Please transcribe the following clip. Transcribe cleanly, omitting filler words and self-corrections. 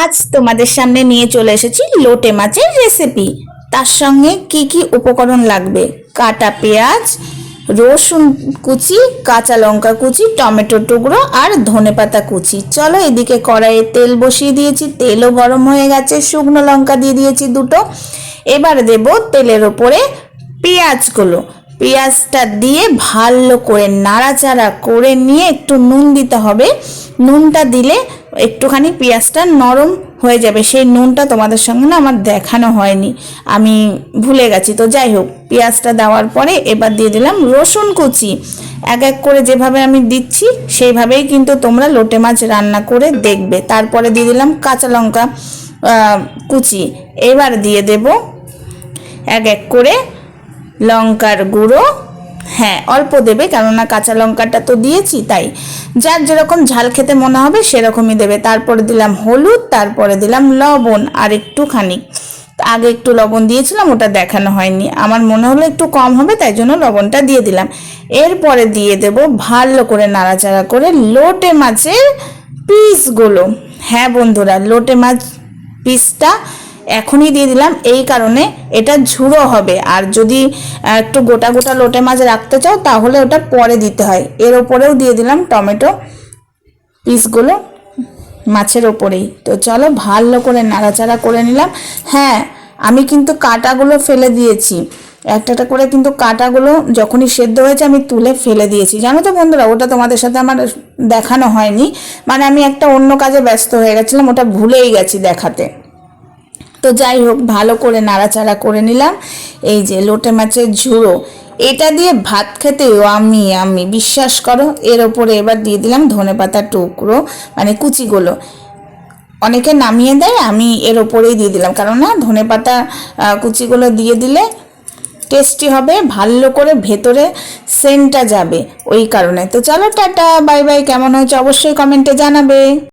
আজ তোমাদের সামনে নিয়ে চলে এসেছি লোটে মাছের রেসিপি। তার সঙ্গে কি কি উপকরণ লাগবে: কাটা পেঁয়াজ, রসুন কুচি, কাঁচা লঙ্কা কুচি, টমেটো টুকরো আর ধনেপাতা কুচি। চলো, এদিকে কড়াইয়ে তেল বসিয়ে দিয়েছি, তেলও গরম হয়ে গেছে। শুকনো লঙ্কা দিয়ে দিয়েছি দুটো। এবার দেব তেলের ওপরে পেঁয়াজগুলো। পেঁয়াজটা দিয়ে ভালো করে নাড়াচাড়া করে নিয়ে একটু নুন দিতে হবে। নুনটা দিলে একটুখানি পেঁয়াজটা নরম হয়ে যাবে। সেই নুনটা তোমাদের সঙ্গে না আমার দেখানো হয়নি, আমি ভুলে গেছি। তো যাই হোক, পেঁয়াজটা দেওয়ার পরে এবার দিয়ে দিলাম রসুন কুচি। এক এক করে যেভাবে আমি দিচ্ছি সেইভাবেই কিন্তু তোমরা লোটে মাছ রান্না করে দেখবে। তারপরে দিয়ে দিলাম কাঁচা লঙ্কা কুচি। এবার দিয়ে দেব এক এক করে লঙ্কার গুঁড়ো। হ্যাঁ, অল্প দেবে, কেননা কাঁচা লঙ্কাটা তো দিয়েছি, তাই যার যেরকম ঝাল খেতে মনে হবে সেরকমই দেবে। তারপরে দিলাম হলুদ, তারপরে দিলাম লবণ আর একটুখানি। আগে একটু লবণ দিয়েছিলাম, ওটা দেখানো হয়নি, আমার মনে হলো একটু কম হবে, তাই জন্য লবণটা দিয়ে দিলাম। এরপরে দিয়ে দেব ভালো করে নাড়াচাড়া করে লোটে মাছের পিসগুলো। হ্যাঁ বন্ধুরা, লোটে মাছ পিসটা এখনই দিয়ে দিলাম, এই কারণে এটা ঝুড়ো হবে। আর যদি একটু গোটা গোটা লোটে মাছ রাখতে চাও তাহলে ওটা পরে দিতে হয়। এর ওপরেও দিয়ে দিলাম টমেটো পিসগুলো মাছের ওপরেই। তো চলো, ভালো করে নাড়াচাড়া করে নিলাম। হ্যাঁ, আমি কিন্তু কাঁটাগুলো ফেলে দিয়েছি, একটা একটা করে কিন্তু কাঁটাগুলো যখনই সেদ্ধ হয়েছে আমি তুলে ফেলে দিয়েছি, জানো তো বন্ধুরা। ওটা তোমাদের সাথে আমার দেখানো হয়নি, মানে আমি একটা অন্য কাজে ব্যস্ত হয়ে গেছিলাম, ওটা ভুলেই গেছি দেখাতে। তো যাই হোক, ভালো করে নাড়াচাড়া করে নিলাম। এই যে লোটে মাছের ঝুড়ো, এটা দিয়ে ভাত খেতেও আমি বিশ্বাস করো। এর ওপরে এবার দিয়ে দিলাম ধনেপাতার টুকরো, মানে কুচিগুলো। অনেকে নামিয়ে দেয়, আমি এর ওপরেই দিয়ে দিলাম, কারণ না ধনেপাতা কুচিগুলো দিয়ে দিলে টেস্টি হবে, ভালো করে ভেতরে সেন্টটা যাবে, ওই কারণে। তো চলো, টাটা বাই বাই। কেমন হয়েছে অবশ্যই কমেন্টে জানাবে।